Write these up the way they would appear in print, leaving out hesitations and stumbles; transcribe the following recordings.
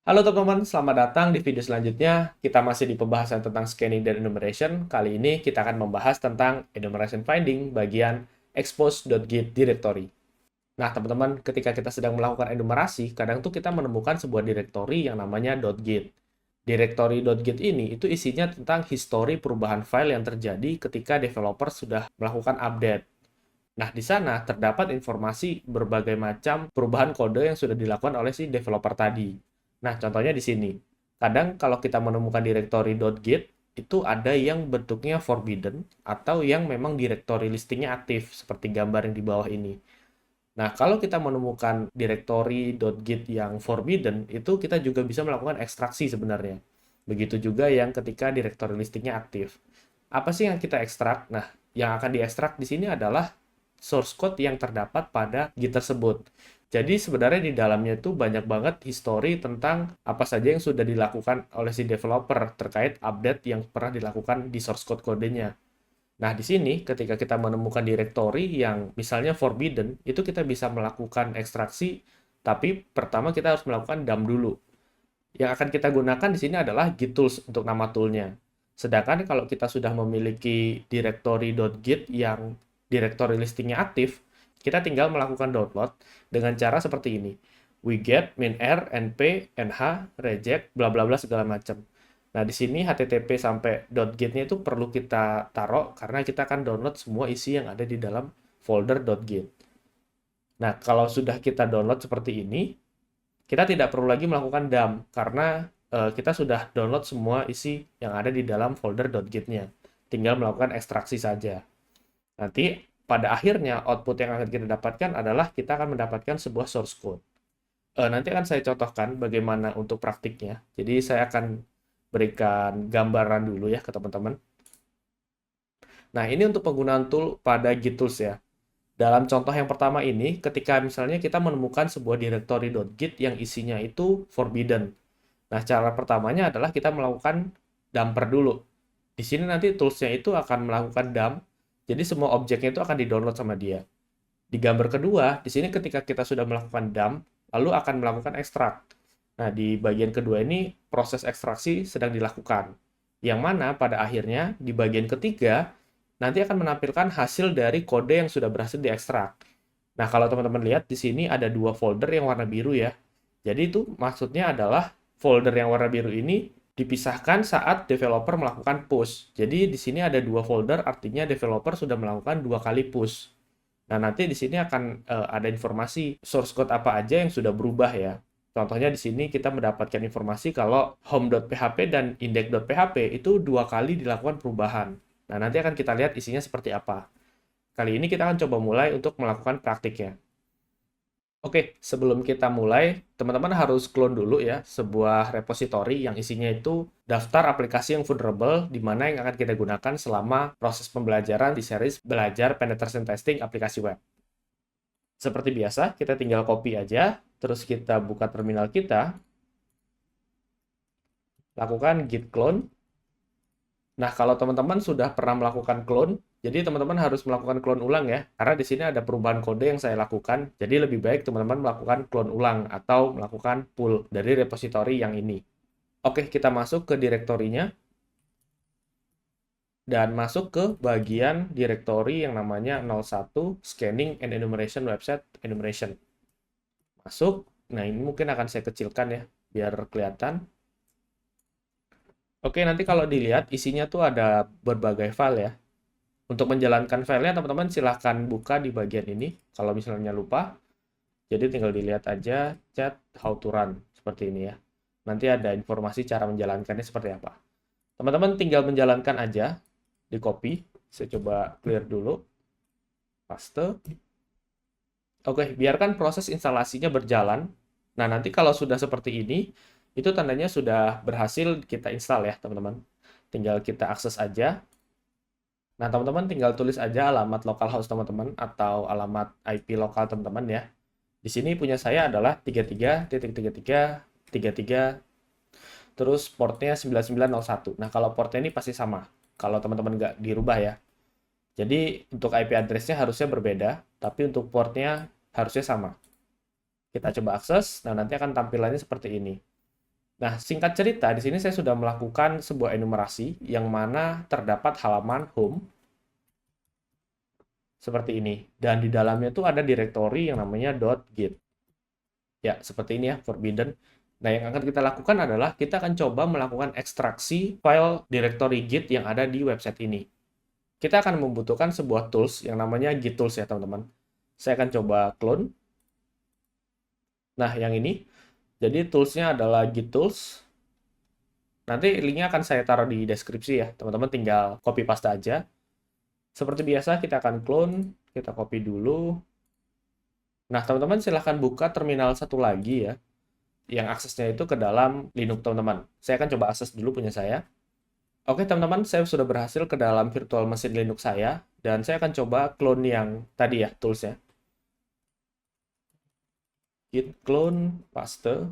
Halo teman-teman, selamat datang di video selanjutnya. Kita masih di pembahasan tentang scanning dan enumeration. Kali ini kita akan membahas tentang enumeration finding bagian expose.git directory. Nah, teman-teman, ketika kita sedang melakukan enumerasi, kadang tuh kita menemukan sebuah directory yang namanya .git. Directory .git ini itu isinya tentang histori perubahan file yang terjadi ketika developer sudah melakukan update. Nah, di sana terdapat informasi berbagai macam perubahan kode yang sudah dilakukan oleh si developer tadi. Nah, contohnya di sini. Kadang kalau kita menemukan directory .git, itu ada yang bentuknya forbidden atau yang memang directory listingnya aktif, seperti gambar yang di bawah ini. Nah, kalau kita menemukan directory .git yang forbidden, itu kita juga bisa melakukan ekstraksi sebenarnya. Begitu juga yang ketika directory listingnya aktif. Apa sih yang kita ekstrak? Nah, yang akan diekstrak di sini adalah source code yang terdapat pada Git tersebut. Jadi sebenarnya di dalamnya itu banyak banget history tentang apa saja yang sudah dilakukan oleh si developer terkait update yang pernah dilakukan di source code kodenya. Nah, di sini ketika kita menemukan directory yang misalnya forbidden, itu kita bisa melakukan ekstraksi, tapi pertama kita harus melakukan dump dulu. Yang akan kita gunakan di sini adalah Git tools untuk nama toolnya. Sedangkan kalau kita sudah memiliki directory.git yang directory listingnya aktif, kita tinggal melakukan download dengan cara seperti ini. Wget, minr, np, nh, reject, bla bla bla segala macam. Nah, di sini http sampai .git-nya itu perlu kita taruh karena kita akan download semua isi yang ada di dalam folder .git. Nah, kalau sudah kita download seperti ini, kita tidak perlu lagi melakukan dump karena kita sudah download semua isi yang ada di dalam folder .git-nya. Tinggal melakukan ekstraksi saja. Nanti pada akhirnya output yang akan kita dapatkan adalah kita akan mendapatkan sebuah source code. Nanti akan saya contohkan bagaimana untuk praktiknya. Jadi saya akan berikan gambaran dulu ya ke teman-teman. Nah, ini untuk penggunaan tool pada Git Tools ya. Dalam contoh yang pertama ini, ketika misalnya kita menemukan sebuah directory.git yang isinya itu forbidden. Nah, cara pertamanya adalah kita melakukan dumper dulu. Di sini nanti toolsnya itu akan melakukan dump, jadi semua objeknya itu akan di-download sama dia. Di gambar kedua, di sini ketika kita sudah melakukan dump, lalu akan melakukan ekstrak. Nah, di bagian kedua ini proses ekstraksi sedang dilakukan. Yang mana pada akhirnya di bagian ketiga nanti akan menampilkan hasil dari kode yang sudah berhasil diekstrak. Nah, kalau teman-teman lihat di sini ada dua folder yang warna biru ya. Jadi itu maksudnya adalah folder yang warna biru ini dipisahkan saat developer melakukan push. Jadi di sini ada dua folder, artinya developer sudah melakukan dua kali push. Nah, nanti di sini akan ada informasi source code apa aja yang sudah berubah ya. Contohnya di sini kita mendapatkan informasi kalau home.php dan index.php itu dua kali dilakukan perubahan. Nah, nanti akan kita lihat isinya seperti apa. Kali ini kita akan coba mulai untuk melakukan praktiknya. Oke, sebelum kita mulai, teman-teman harus clone dulu ya sebuah repository yang isinya itu daftar aplikasi yang vulnerable di mana yang akan kita gunakan selama proses pembelajaran di series belajar penetration testing aplikasi web. Seperti biasa, kita tinggal copy aja, terus kita buka terminal kita, lakukan git clone. Nah, kalau teman-teman sudah pernah melakukan clone, jadi teman-teman harus melakukan clone ulang ya, karena di sini ada perubahan kode yang saya lakukan. Jadi lebih baik teman-teman melakukan clone ulang atau melakukan pull dari repository yang ini. Oke, kita masuk ke direktorinya dan masuk ke bagian direktori yang namanya 01 Scanning and Enumeration Website Enumeration. Masuk. Nah, ini mungkin akan saya kecilkan ya, biar kelihatan. Oke, nanti kalau dilihat isinya tuh ada berbagai file ya. Untuk menjalankan filenya, teman-teman silahkan buka di bagian ini, kalau misalnya lupa. Jadi tinggal dilihat aja chat how to run, seperti ini ya. Nanti ada informasi cara menjalankannya seperti apa. Teman-teman tinggal menjalankan aja, di copy. Saya coba clear dulu, paste. Oke, biarkan proses instalasinya berjalan. Nah, nanti kalau sudah seperti ini, itu tandanya sudah berhasil kita install ya, teman-teman. Tinggal kita akses aja. Nah, teman-teman tinggal tulis aja alamat localhost teman-teman atau alamat IP lokal teman-teman ya. Di sini punya saya adalah 33.33.33, terus portnya 9901. Nah, kalau portnya ini pasti sama. Kalau teman-teman nggak dirubah ya. Jadi, untuk IP address-nya harusnya berbeda, tapi untuk portnya harusnya sama. Kita coba akses, nah nanti akan tampilannya seperti ini. Nah, singkat cerita, di sini saya sudah melakukan sebuah enumerasi yang mana terdapat halaman home seperti ini. Dan di dalamnya itu ada direktori yang namanya .git. Ya, seperti ini ya, forbidden. Nah, yang akan kita lakukan adalah kita akan coba melakukan ekstraksi file directory Git yang ada di website ini. Kita akan membutuhkan sebuah tools yang namanya Git Tools ya, teman-teman. Saya akan coba clone. Nah, yang ini. Jadi, toolsnya adalah Git Tools. Nanti linknya akan saya taruh di deskripsi ya. Teman-teman tinggal copy paste aja. Seperti biasa, kita akan clone. Kita copy dulu. Nah, teman-teman silahkan buka terminal satu lagi ya, yang aksesnya itu ke dalam Linux teman-teman. Saya akan coba akses dulu punya saya. Oke teman-teman, saya sudah berhasil ke dalam virtual mesin Linux saya, dan saya akan coba clone yang tadi ya, toolsnya. Git clone, paste.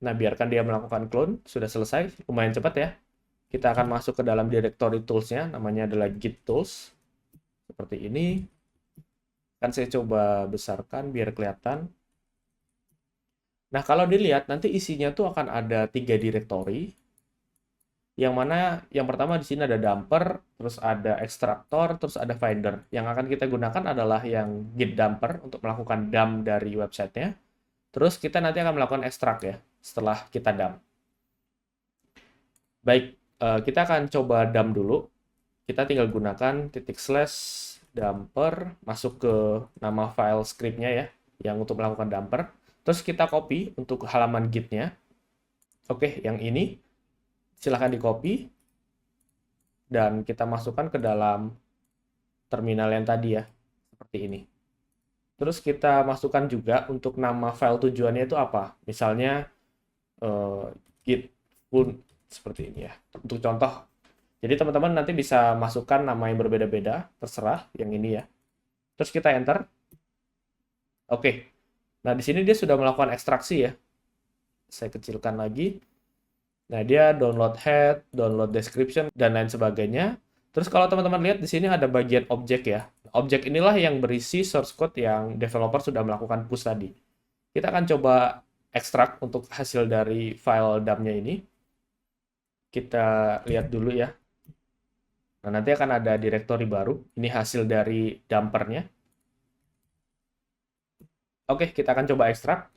Nah, biarkan dia melakukan clone, sudah selesai, lumayan cepat ya. Kita akan masuk ke dalam directory toolsnya, namanya adalah Git Tools. Seperti ini. Kan saya coba besarkan biar kelihatan. Nah, kalau dilihat, nanti isinya tuh akan ada 3 directory. Yang mana yang pertama di sini ada dumper, terus ada ekstraktor, terus ada finder. Yang akan kita gunakan adalah yang git dumper untuk melakukan dump dari websitenya. Terus kita nanti akan melakukan ekstrak ya, setelah kita dump. Baik, kita akan coba dump dulu. Kita tinggal gunakan /dumper, masuk ke nama file scriptnya ya, yang untuk melakukan dumper. Terus kita copy untuk halaman gitnya. Oke, yang ini silahkan di copy dan kita masukkan ke dalam terminal yang tadi ya, seperti ini. Terus kita masukkan juga untuk nama file tujuannya itu apa, misalnya git pun seperti ini ya, untuk contoh. Jadi teman-teman nanti bisa masukkan nama yang berbeda-beda, terserah yang ini ya. Terus kita enter. Oke, nah di sini dia sudah melakukan ekstraksi ya, saya kecilkan lagi. Nah, dia download head, download description, dan lain sebagainya. Terus kalau teman-teman lihat di sini ada bagian objek ya. Objek inilah yang berisi source code yang developer sudah melakukan push tadi. Kita akan coba ekstrak untuk hasil dari file dump-nya ini. Kita lihat dulu ya. Nah, nanti akan ada directory baru. Ini hasil dari dumpernya. Oke, kita akan coba ekstrak.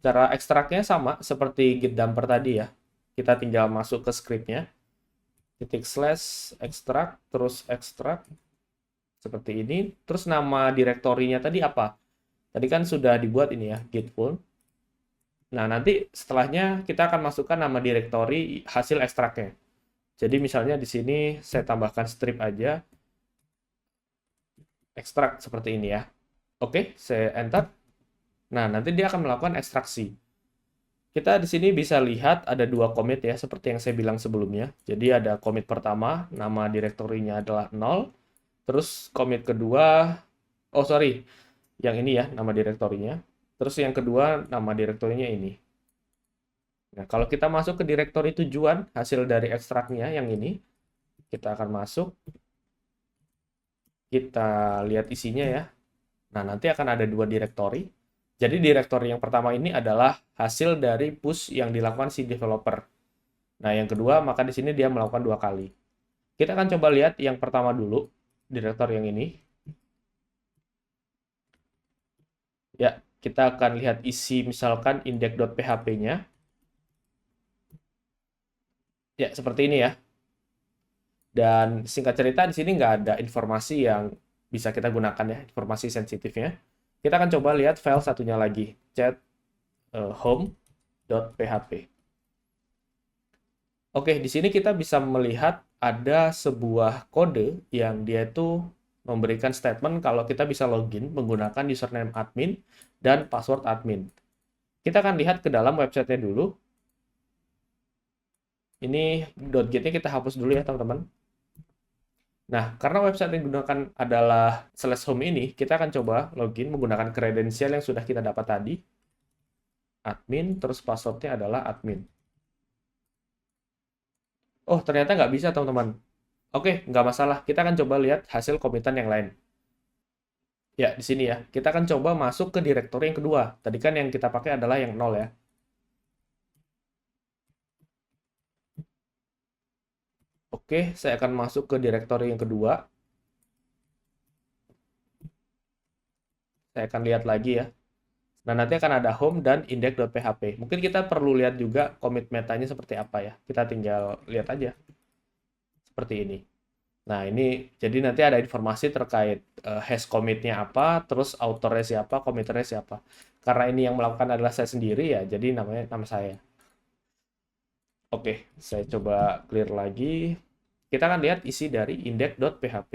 Cara ekstraknya sama seperti git dumper tadi ya. Kita tinggal masuk ke scriptnya, /extract, terus ekstrak seperti ini. Terus nama direktorinya tadi apa? Tadi kan sudah dibuat ini ya, git pull. Nah, nanti setelahnya kita akan masukkan nama direktori hasil ekstraknya. Jadi misalnya di sini saya tambahkan strip aja, ekstrak seperti ini ya. Oke, saya enter. Nah, nanti dia akan melakukan ekstraksi. Kita di sini bisa lihat ada 2 commit ya, seperti yang saya bilang sebelumnya. Jadi ada commit pertama, nama direktorinya adalah 0. Terus commit kedua, oh sorry, yang ini ya, nama direktorinya. Terus yang kedua, nama direktorinya ini. Nah, kalau kita masuk ke direktori tujuan, hasil dari ekstraknya yang ini, kita akan masuk. Kita lihat isinya ya. Nah, nanti akan ada 2 direktori. Jadi direktori yang pertama ini adalah hasil dari push yang dilakukan si developer. Nah, yang kedua, maka di sini dia melakukan 2 kali. Kita akan coba lihat yang pertama dulu, direktori yang ini. Ya, kita akan lihat isi misalkan index.php-nya. Ya, seperti ini ya. Dan singkat cerita di sini nggak ada informasi yang bisa kita gunakan ya, informasi sensitifnya. Kita akan coba lihat file satunya lagi, chat home.php. Oke, di sini kita bisa melihat ada sebuah kode yang dia itu memberikan statement kalau kita bisa login menggunakan username admin dan password admin. Kita akan lihat ke dalam websitenya dulu. Ini .git-nya kita hapus dulu ya teman-teman. Nah, karena website yang digunakan adalah /home ini, kita akan coba login menggunakan kredensial yang sudah kita dapat tadi. Admin, terus passwordnya adalah admin. Oh, ternyata nggak bisa, teman-teman. Oke, nggak masalah. Kita akan coba lihat hasil komitan yang lain. Ya, di sini ya. Kita akan coba masuk ke direktori yang kedua. Tadi kan yang kita pakai adalah yang 0 ya. Oke, saya akan masuk ke directory yang kedua. Saya akan lihat lagi ya. Nah, nanti akan ada home dan index.php. Mungkin kita perlu lihat juga commit metanya seperti apa ya. Kita tinggal lihat aja. Seperti ini. Nah, ini jadi nanti ada informasi terkait hash commit-nya apa, terus author-nya siapa, committer-nya siapa. Karena ini yang melakukan adalah saya sendiri ya, jadi namanya nama saya. Oke, saya coba clear lagi. Kita akan lihat isi dari index.php.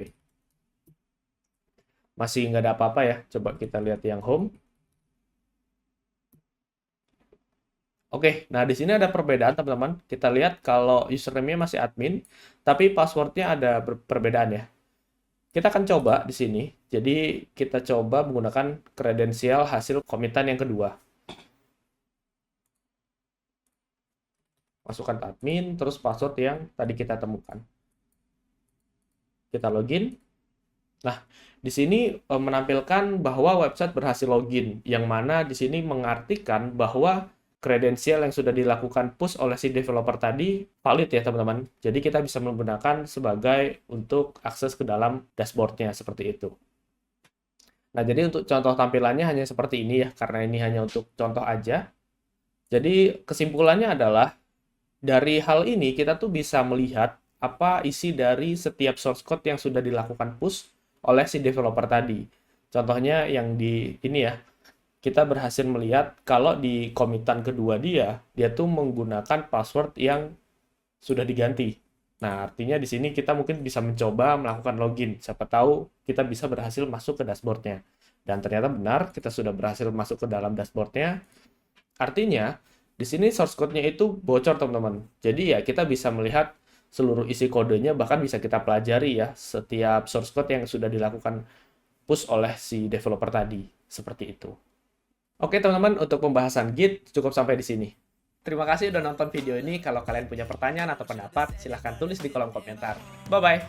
Masih nggak ada apa-apa ya. Coba kita lihat yang home. Oke, nah di sini ada perbedaan teman-teman. Kita lihat kalau username-nya masih admin, tapi password-nya ada perbedaan ya. Kita akan coba di sini. Jadi kita coba menggunakan kredensial hasil komitan yang kedua. Masukkan admin, terus password yang tadi kita temukan. Kita login. Nah, di sini menampilkan bahwa website berhasil login, yang mana di sini mengartikan bahwa kredensial yang sudah dilakukan push oleh si developer tadi valid ya teman-teman. Jadi kita bisa menggunakan sebagai untuk akses ke dalam dashboard-nya seperti itu. Nah, jadi untuk contoh tampilannya hanya seperti ini ya, karena ini hanya untuk contoh aja. Jadi kesimpulannya adalah dari hal ini kita tuh bisa melihat apa isi dari setiap source code yang sudah dilakukan push oleh si developer tadi. Contohnya yang di ini ya, kita berhasil melihat kalau di komitan kedua dia tuh menggunakan password yang sudah diganti. Nah, artinya di sini kita mungkin bisa mencoba melakukan login. Siapa tahu kita bisa berhasil masuk ke dashboard-nya. Dan ternyata benar, kita sudah berhasil masuk ke dalam dashboard-nya. Artinya, di sini source code-nya itu bocor, teman-teman. Jadi ya, kita bisa melihat seluruh isi kodenya, bahkan bisa kita pelajari ya, setiap source code yang sudah dilakukan push oleh si developer tadi. Seperti itu. Oke, teman-teman, untuk pembahasan Git cukup sampai di sini. Terima kasih udah nonton video ini. Kalau kalian punya pertanyaan atau pendapat, silahkan tulis di kolom komentar. Bye-bye!